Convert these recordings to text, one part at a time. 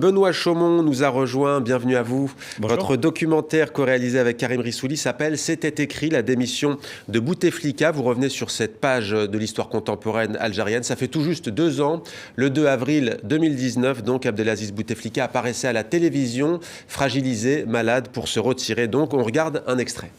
Benoît Chaumont nous a rejoint, bienvenue à vous. Bonjour. Votre documentaire co-réalisé avec Karim Rissouli s'appelle « C'était écrit, la démission de Bouteflika ». Vous revenez sur cette page de l'histoire contemporaine algérienne. Ça fait tout juste 2 ans, le 2 avril 2019, donc Abdelaziz Bouteflika apparaissait à la télévision, fragilisé, malade, pour se retirer. Donc on regarde un extrait.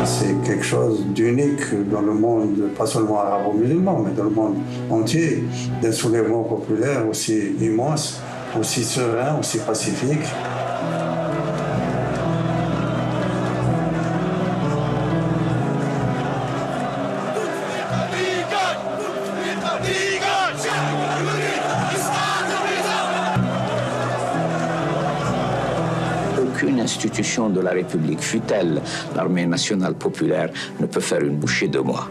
C'est quelque chose d'unique dans le monde, pas seulement arabo-musulman, mais dans le monde entier, d'un soulèvement populaire aussi immense, aussi serein, aussi pacifique. Aucune institution de la République, fût-elle l'armée nationale populaire, ne peut faire une bouchée de moi.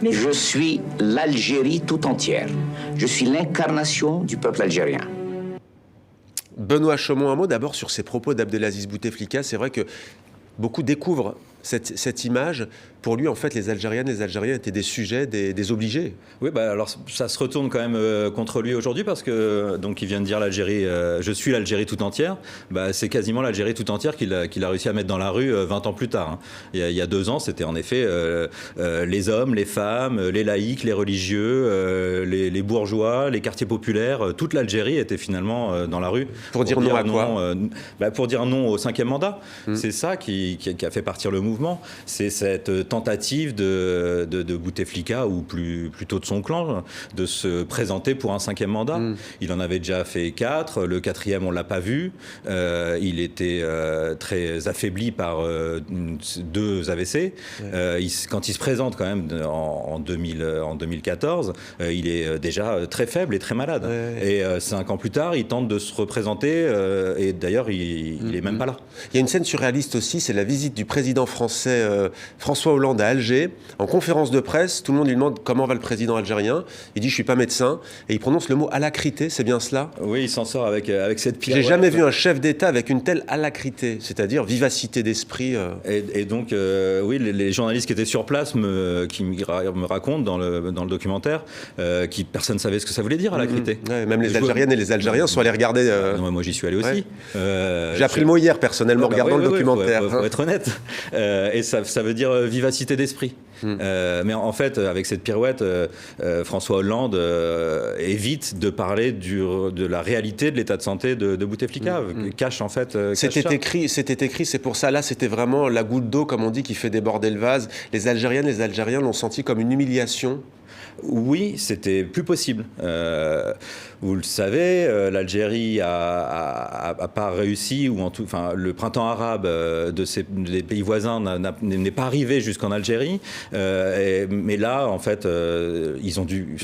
Je suis l'Algérie tout entière. Je suis l'incarnation du peuple algérien. Benoît Chaumont, un mot d'abord sur ces propos d'Abdelaziz Bouteflika. C'est vrai que beaucoup découvrent cette image. Pour lui, en fait, les Algériennes et les Algériens étaient des sujets, des obligés. Oui, alors ça se retourne quand même contre lui aujourd'hui parce que, donc, il vient de dire l'Algérie, je suis l'Algérie tout entière. C'est quasiment l'Algérie tout entière qu'il a réussi à mettre dans la rue 20 ans plus tard. Il y a 2 ans, c'était en effet les hommes, les femmes, les laïcs, les religieux, les bourgeois, les quartiers populaires. Toute l'Algérie était finalement dans la rue. Pour dire non à quoi pour dire non au 5e mandat. C'est ça qui a fait partir le mouvement. C'est cette tentative de Bouteflika, ou plutôt de son clan, de se présenter pour un 5e mandat. Il en avait déjà fait 4, le 4e on l'a pas vu. Il était très affaibli par 2 AVC. Quand il se présente quand même en 2014, il est déjà très faible et très malade. Et 5 ans plus tard, il tente de se représenter et d'ailleurs il est même pas là. Il y a une scène surréaliste aussi, c'est la visite du président français François Hollande à Alger. En conférence de presse, tout le monde lui demande comment va le président algérien. Il dit je suis pas médecin et il prononce le mot alacrité, c'est bien cela? Oui, il s'en sort avec cette pirouette. J'ai jamais vu un chef d'État avec une telle alacrité, c'est-à-dire vivacité d'esprit. Et donc oui, les journalistes qui étaient sur place qui me racontent dans le documentaire personne ne savait ce que ça voulait dire alacrité. Même les Algériennes et les Algériens sont allés regarder. Non, moi j'y suis allé aussi. J'ai appris le mot hier personnellement regardant le documentaire. Faut être honnête. Et ça veut dire vivacité d'esprit. Mais en fait, avec cette pirouette, François Hollande évite de parler de la réalité de l'état de santé de Bouteflika. Cache en fait. C'était écrit, c'est pour ça. Là, c'était vraiment la goutte d'eau, comme on dit, qui fait déborder le vase. Les Algériennes, les Algériens l'ont senti comme une humiliation. Oui, c'était plus possible. Vous le savez, l'Algérie a pas réussi, ou le printemps arabe des pays voisins n'est pas arrivé jusqu'en Algérie. Mais là, en fait, ils ont dû.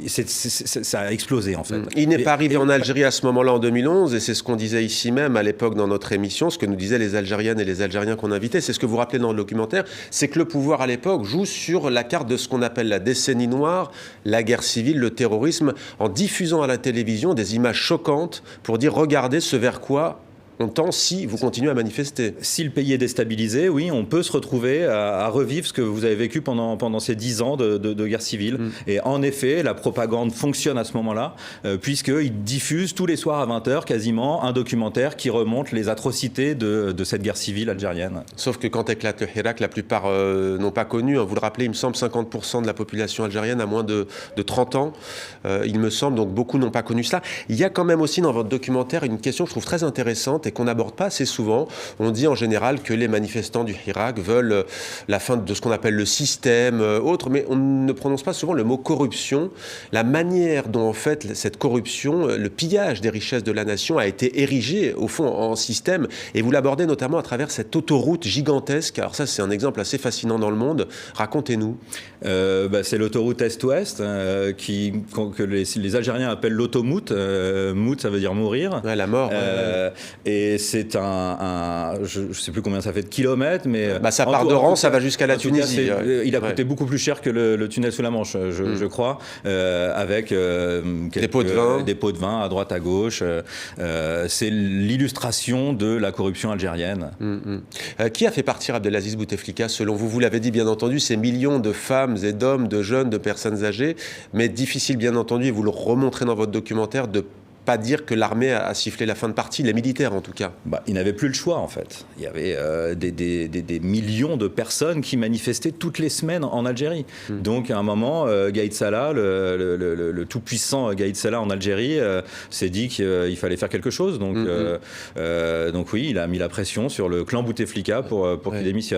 Ça a explosé, en fait. Il n'est pas arrivé en Algérie à ce moment-là, en 2011, et c'est ce qu'on disait ici même à l'époque dans notre émission, ce que nous disaient les Algériennes et les Algériens qu'on invitait. C'est ce que vous rappelez dans le documentaire, c'est que le pouvoir à l'époque joue sur la carte de ce qu'on appelle la décennie noire, la guerre civile, le terrorisme, en diffusant à la télévision des images choquantes pour dire regardez ce vers quoi on tend si vous continuez à manifester. Si le pays est déstabilisé, oui, on peut se retrouver à revivre ce que vous avez vécu pendant ces 10 ans de guerre civile. Et en effet, la propagande fonctionne à ce moment-là, puisqu'ils diffusent tous les soirs à 20h quasiment un documentaire qui remonte les atrocités de cette guerre civile algérienne. Sauf que quand éclate le Hirak, la plupart n'ont pas connu, vous le rappelez, il me semble 50% de la population algérienne a moins de 30 ans, il me semble, donc beaucoup n'ont pas connu cela. Il y a quand même aussi dans votre documentaire une question que je trouve très intéressante et qu'on n'aborde pas assez souvent. On dit en général que les manifestants du Hirak veulent la fin de ce qu'on appelle le système, autre, mais on ne prononce pas souvent le mot corruption. La manière dont, en fait, cette corruption, le pillage des richesses de la nation a été érigé, au fond, en système. Et vous l'abordez notamment à travers cette autoroute gigantesque. Alors ça, c'est un exemple assez fascinant dans le monde. Racontez-nous. C'est l'autoroute Est-Ouest, que les Algériens appellent l'automout. Mout, ça veut dire mourir. Ouais, la mort. Et c'est je ne sais plus combien ça fait de kilomètres, mais... ça part d'Oran, ça va jusqu'à la Tunisie. Il a coûté beaucoup plus cher que le tunnel sous la Manche, je crois, avec des pots de vin à droite, à gauche. C'est l'illustration de la corruption algérienne. Qui a fait partir Abdelaziz Bouteflika, selon vous? Vous l'avez dit, bien entendu, ces millions de femmes et d'hommes, de jeunes, de personnes âgées, mais difficile, bien entendu, et vous le remontrez dans votre documentaire, de pas dire que l'armée a sifflé la fin de partie, les militaires en tout cas. Ils n'avaient plus le choix en fait. Il y avait des millions de personnes qui manifestaient toutes les semaines en Algérie. Donc à un moment, Gaïd Salah, le tout-puissant Gaïd Salah en Algérie, s'est dit qu'il fallait faire quelque chose. Donc oui, il a mis la pression sur le clan Bouteflika pour qu'il démissionne.